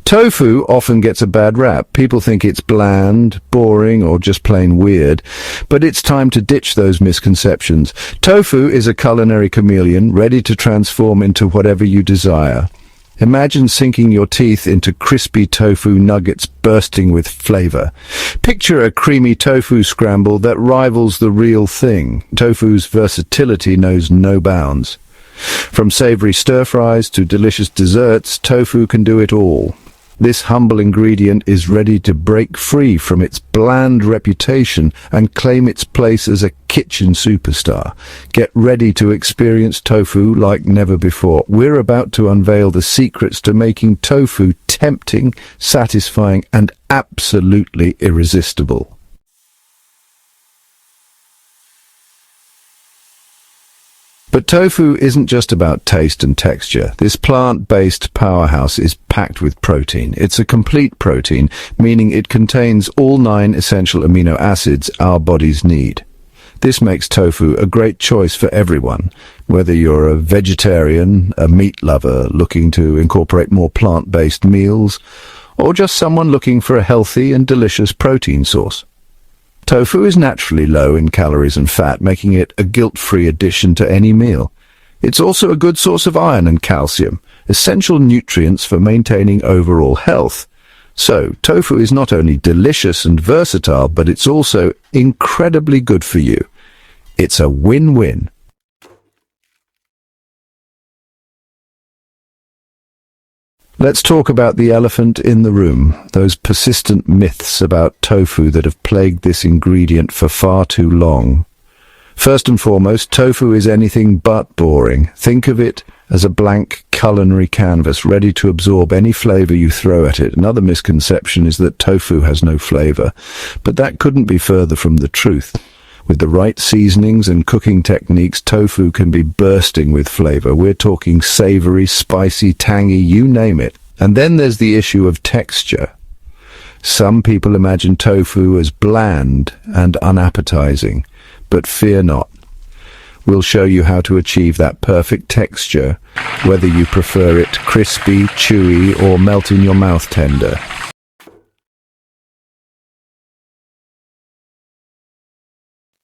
Tofu often gets a bad rap. People think it's bland, boring, or just plain weird. But it's time to ditch those misconceptions. Tofu is a culinary chameleon, ready to transform into whatever you desire. Imagine sinking your teeth into crispy tofu nuggets bursting with flavor. Picture a creamy tofu scramble that rivals the real thing. Tofu's versatility knows no bounds. From savory stir-fries to delicious desserts, tofu can do it all. This humble ingredient is ready to break free from its bland reputation and claim its place as a kitchen superstar. Get ready to experience tofu like never before. We're about to unveil the secrets to making tofu tempting, satisfying, and absolutely irresistible. But tofu isn't just about taste and texture. This plant-based powerhouse is packed with protein. It's a complete protein, meaning it contains all 9 essential amino acids our bodies need. This makes tofu a great choice for everyone, whether you're a vegetarian, a meat lover looking to incorporate more plant-based meals, or just someone looking for a healthy and delicious protein source. Tofu is naturally low in calories and fat, making it a guilt-free addition to any meal. It's also a good source of iron and calcium, essential nutrients for maintaining overall health. So, tofu is not only delicious and versatile, but it's also incredibly good for you. It's a win-win. Let's talk about the elephant in the room, those persistent myths about tofu that have plagued this ingredient for far too long. First and foremost, tofu is anything but boring. Think of it as a blank culinary canvas, ready to absorb any flavor you throw at it. Another misconception is that tofu has no flavor, but that couldn't be further from the truth. With the right seasonings and cooking techniques, tofu can be bursting with flavor. We're talking savory, spicy, tangy, you name it. And then there's the issue of texture. Some people imagine tofu as bland and unappetizing, but fear not. We'll show you how to achieve that perfect texture, whether you prefer it crispy, chewy, or melt in your mouth tender.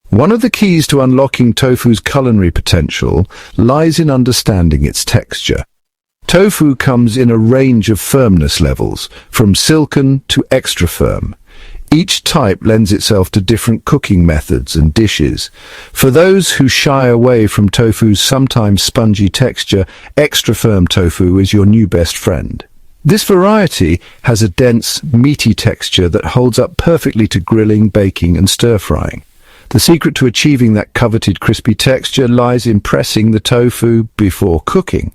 One of the keys to unlocking tofu's culinary potential lies in understanding its texture. Tofu comes in a range of firmness levels, from silken to extra firm. Each type lends itself to different cooking methods and dishes. For those who shy away from tofu's sometimes spongy texture, extra firm tofu is your new best friend. This variety has a dense, meaty texture that holds up perfectly to grilling, baking, and stir-frying. The secret to achieving that coveted crispy texture lies in pressing the tofu before cooking.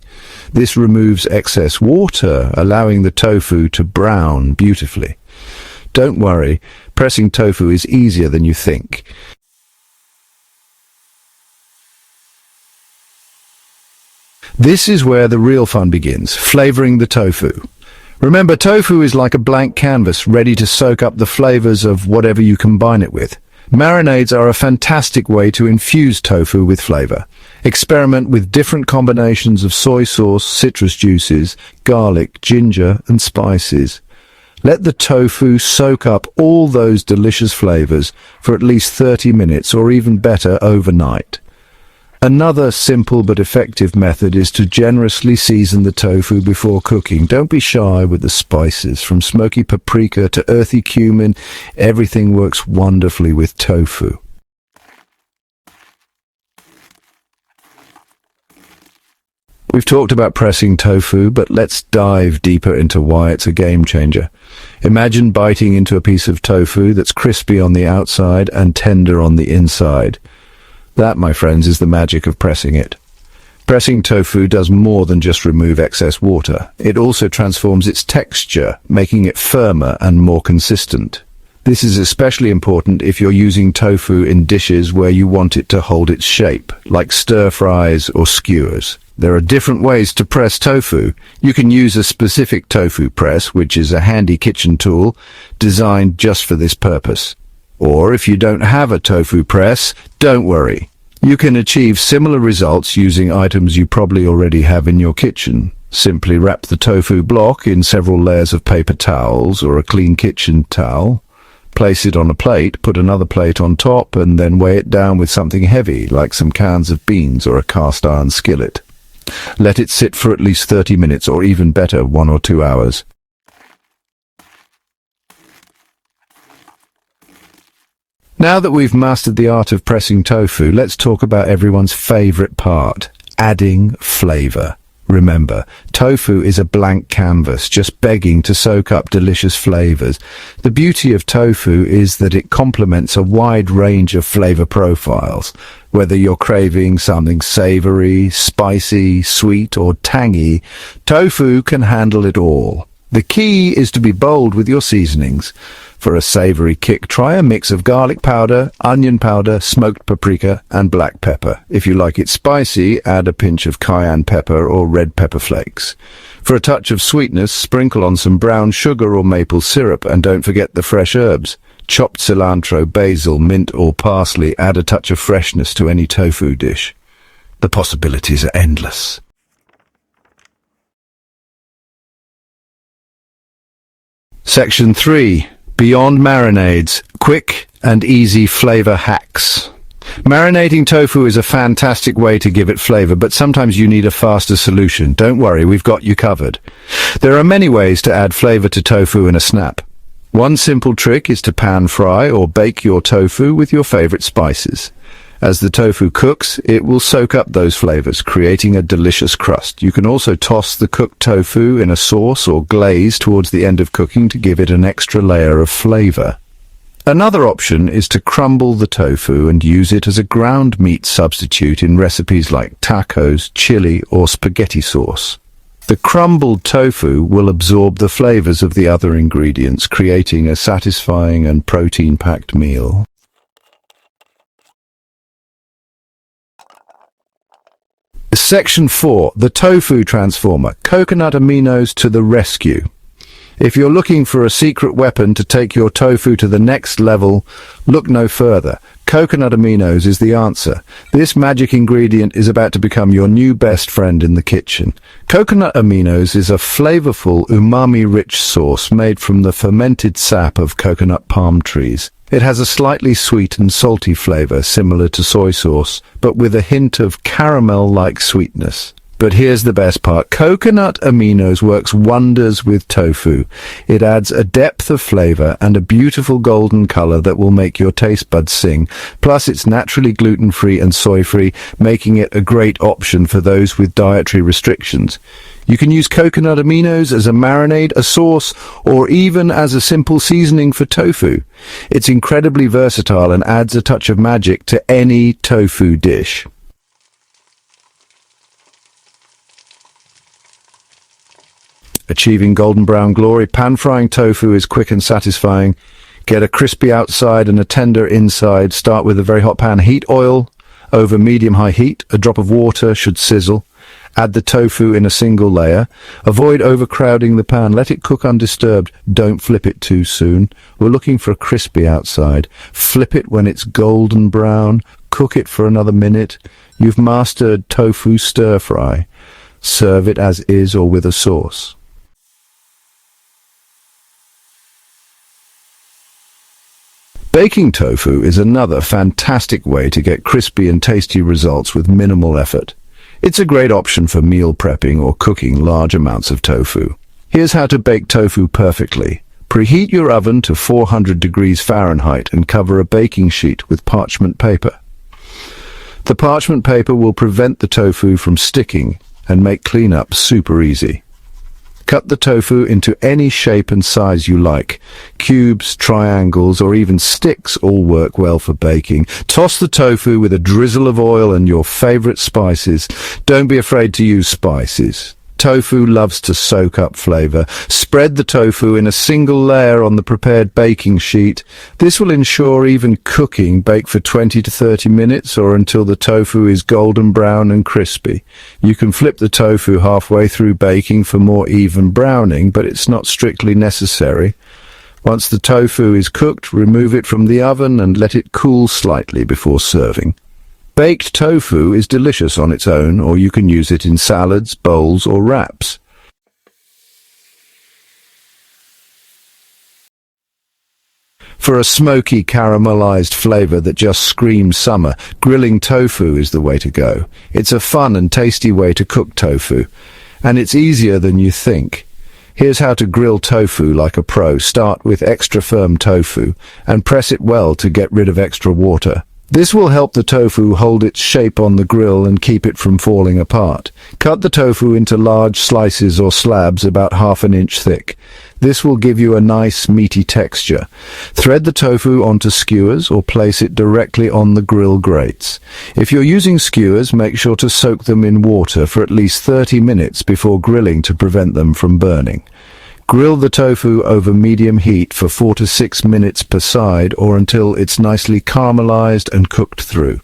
This removes excess water, allowing the tofu to brown beautifully. Don't worry, pressing tofu is easier than you think. This is where the real fun begins, flavoring the tofu. Remember, tofu is like a blank canvas, ready to soak up the flavors of whatever you combine it with. Marinades are a fantastic way to infuse tofu with flavor. Experiment with different combinations of soy sauce, citrus juices, garlic, ginger, and spices. Let the tofu soak up all those delicious flavors for at least 30 minutes or even better overnight. Another simple but effective method is to generously season the tofu before cooking. Don't be shy with the spices. From smoky paprika to earthy cumin, everything works wonderfully with tofu. We've talked about pressing tofu, but let's dive deeper into why it's a game changer. Imagine biting into a piece of tofu that's crispy on the outside and tender on the inside. That, my friends, is the magic of pressing it. Pressing tofu does more than just remove excess water. It also transforms its texture, making it firmer and more consistent. This is especially important if you're using tofu in dishes where you want it to hold its shape, like stir-fries or skewers. There are different ways to press tofu. You can use a specific tofu press, which is a handy kitchen tool designed just for this purpose. Or if you don't have a tofu press, don't worry. You can achieve similar results using items you probably already have in your kitchen. Simply wrap the tofu block in several layers of paper towels or a clean kitchen towel. Place it on a plate, put another plate on top, and then weigh it down with something heavy, like some cans of beans or a cast iron skillet. Let it sit for at least 30 minutes, or even better, 1 or 2 hours. Now that we've mastered the art of pressing tofu, let's talk about everyone's favorite part, adding flavor. Remember, tofu is a blank canvas, just begging to soak up delicious flavors. The beauty of tofu is that it complements a wide range of flavor profiles. Whether you're craving something savory, spicy, sweet, or tangy, tofu can handle it all. The key is to be bold with your seasonings. For a savory kick, try a mix of garlic powder, onion powder, smoked paprika, and black pepper. If you like it spicy, add a pinch of cayenne pepper or red pepper flakes. For a touch of sweetness, sprinkle on some brown sugar or maple syrup, and don't forget the fresh herbs. Chopped cilantro, basil, mint, or parsley add a touch of freshness to any tofu dish. The possibilities are endless. Section 3. Beyond marinades, quick and easy flavor hacks. Marinating tofu is a fantastic way to give it flavor, but sometimes you need a faster solution. Don't worry, we've got you covered. There are many ways to add flavor to tofu in a snap. One simple trick is to pan fry or bake your tofu with your favorite spices. As the tofu cooks, it will soak up those flavors, creating a delicious crust. You can also toss the cooked tofu in a sauce or glaze towards the end of cooking to give it an extra layer of flavor. Another option is to crumble the tofu and use it as a ground meat substitute in recipes like tacos, chili, or spaghetti sauce. The crumbled tofu will absorb the flavors of the other ingredients, creating a satisfying and protein-packed meal. Section 4. The Tofu Transformer. Coconut aminos to the rescue. If you're looking for a secret weapon to take your tofu to the next level, look no further. Coconut aminos is the answer. This magic ingredient is about to become your new best friend in the kitchen. Coconut aminos is a flavorful, umami-rich sauce made from the fermented sap of coconut palm trees. It has a slightly sweet and salty flavor similar to soy sauce, but with a hint of caramel-like sweetness. But here's the best part. Coconut aminos works wonders with tofu. It adds a depth of flavor and a beautiful golden color that will make your taste buds sing. Plus, it's naturally gluten-free and soy-free, making it a great option for those with dietary restrictions. You can use coconut aminos as a marinade, a sauce, or even as a simple seasoning for tofu. It's incredibly versatile and adds a touch of magic to any tofu dish. Achieving golden brown glory. Pan frying tofu is quick and satisfying. Get a crispy outside and a tender inside. Start with a very hot pan. Heat oil over medium-high heat. A drop of water should sizzle. Add the tofu in a single layer. Avoid overcrowding the pan. Let it cook undisturbed. Don't flip it too soon. We're looking for a crispy outside. Flip it when it's golden brown. Cook it for another minute. You've mastered tofu stir fry. Serve it as is or with a sauce. Baking tofu is another fantastic way to get crispy and tasty results with minimal effort. It's a great option for meal prepping or cooking large amounts of tofu. Here's how to bake tofu perfectly. Preheat your oven to 400 degrees Fahrenheit and cover a baking sheet with parchment paper. The parchment paper will prevent the tofu from sticking and make cleanup super easy. Cut the tofu into any shape and size you like. Cubes, triangles, or even sticks all work well for baking. Toss the tofu with a drizzle of oil and your favorite spices. Don't be afraid to use spices. Tofu loves to soak up flavor. Spread the tofu in a single layer on the prepared baking sheet. This will ensure even cooking. Bake for 20 to 30 minutes or until the tofu is golden brown and crispy. You can flip the tofu halfway through baking for more even browning, but it's not strictly necessary. Once the tofu is cooked, remove it from the oven and let it cool slightly before serving. Baked tofu is delicious on its own, or you can use it in salads, bowls, or wraps. For a smoky, caramelized flavor that just screams summer, grilling tofu is the way to go. It's a fun and tasty way to cook tofu, and it's easier than you think. Here's how to grill tofu like a pro. Start with extra firm tofu and press it well to get rid of extra water. This will help the tofu hold its shape on the grill and keep it from falling apart. Cut the tofu into large slices or slabs about 1/2 inch thick. This will give you a nice meaty texture. Thread the tofu onto skewers or place it directly on the grill grates. If you're using skewers, make sure to soak them in water for at least 30 minutes before grilling to prevent them from burning. Grill the tofu over medium heat for 4 to 6 minutes per side or until it's nicely caramelized and cooked through.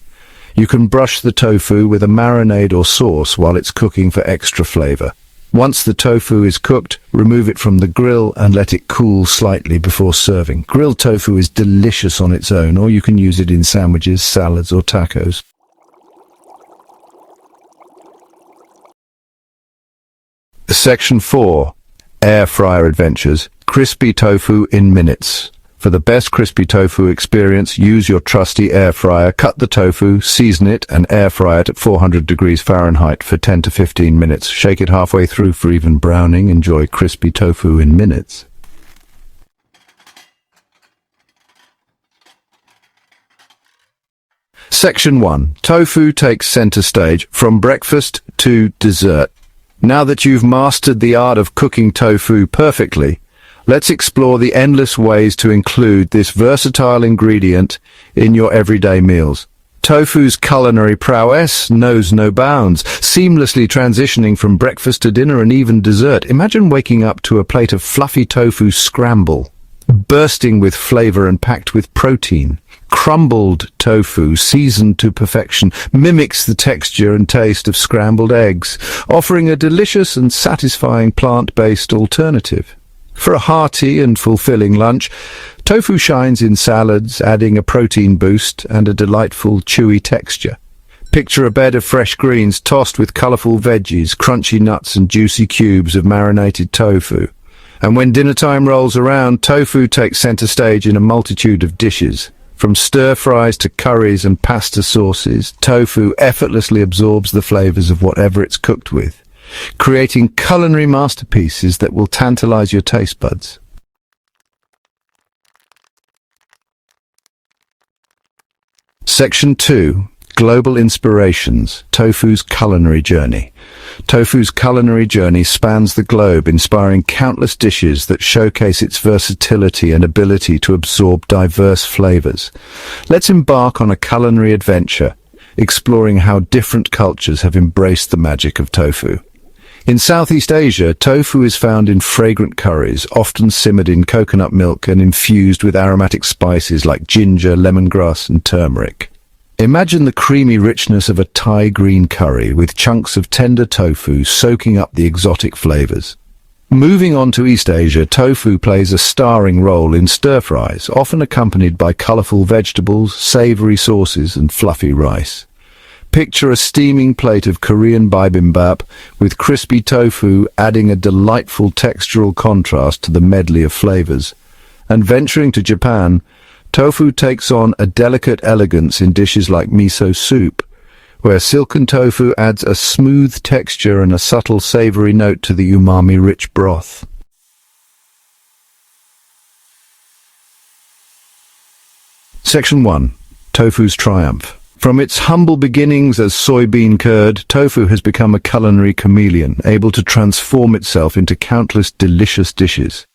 You can brush the tofu with a marinade or sauce while it's cooking for extra flavor. Once the tofu is cooked, remove it from the grill and let it cool slightly before serving. Grilled tofu is delicious on its own, or you can use it in sandwiches, salads, or tacos. Section 4. Air fryer adventures. Crispy tofu in minutes. For the best crispy tofu experience, use your trusty air fryer. Cut the tofu, season it, and air fry it at 400 degrees Fahrenheit for 10 to 15 minutes. Shake it halfway through for even browning. Enjoy crispy tofu in minutes. Section 1. Tofu takes center stage from breakfast to dessert. Now that you've mastered the art of cooking tofu perfectly, let's explore the endless ways to include this versatile ingredient in your everyday meals. Tofu's culinary prowess knows no bounds, seamlessly transitioning from breakfast to dinner and even dessert. Imagine waking up to a plate of fluffy tofu scramble, bursting with flavor and packed with protein. Crumbled tofu, seasoned to perfection, mimics the texture and taste of scrambled eggs, offering a delicious and satisfying plant-based alternative. For a hearty and fulfilling lunch, tofu shines in salads, adding a protein boost and a delightful chewy texture. Picture a bed of fresh greens tossed with colorful veggies, crunchy nuts and juicy cubes of marinated tofu. And when dinner time rolls around, tofu takes center stage in a multitude of dishes. From stir-fries to curries and pasta sauces, tofu effortlessly absorbs the flavors of whatever it's cooked with, creating culinary masterpieces that will tantalize your taste buds. Section 2. Global Inspirations. Tofu's Culinary Journey. Tofu's culinary journey spans the globe, inspiring countless dishes that showcase its versatility and ability to absorb diverse flavors. Let's embark on a culinary adventure, exploring how different cultures have embraced the magic of tofu. In Southeast Asia, tofu is found in fragrant curries, often simmered in coconut milk and infused with aromatic spices like ginger, lemongrass, and turmeric. Imagine the creamy richness of a Thai green curry with chunks of tender tofu soaking up the exotic flavors. Moving on to East Asia, tofu plays a starring role in stir-fries, often accompanied by colorful vegetables, savory sauces, and fluffy rice. Picture a steaming plate of Korean bibimbap with crispy tofu adding a delightful textural contrast to the medley of flavors. And venturing to Japan, tofu takes on a delicate elegance in dishes like miso soup, where silken tofu adds a smooth texture and a subtle savory note to the umami-rich broth. Section 1. Tofu's Triumph. From its humble beginnings as soybean curd, tofu has become a culinary chameleon, able to transform itself into countless delicious dishes.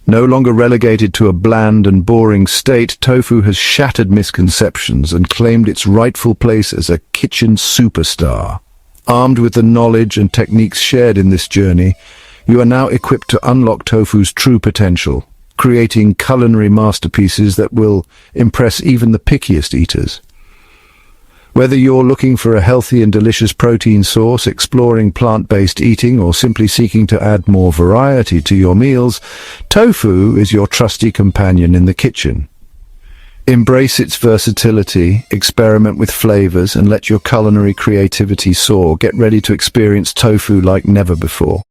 No longer relegated to a bland and boring state, tofu has shattered misconceptions and claimed its rightful place as a kitchen superstar. Armed with the knowledge and techniques shared in this journey, you are now equipped to unlock tofu's true potential, creating culinary masterpieces that will impress even the pickiest eaters. Whether you're looking for a healthy and delicious protein source, exploring plant-based eating, or simply seeking to add more variety to your meals, tofu is your trusty companion in the kitchen. Embrace its versatility, experiment with flavors, and let your culinary creativity soar. Get ready to experience tofu like never before.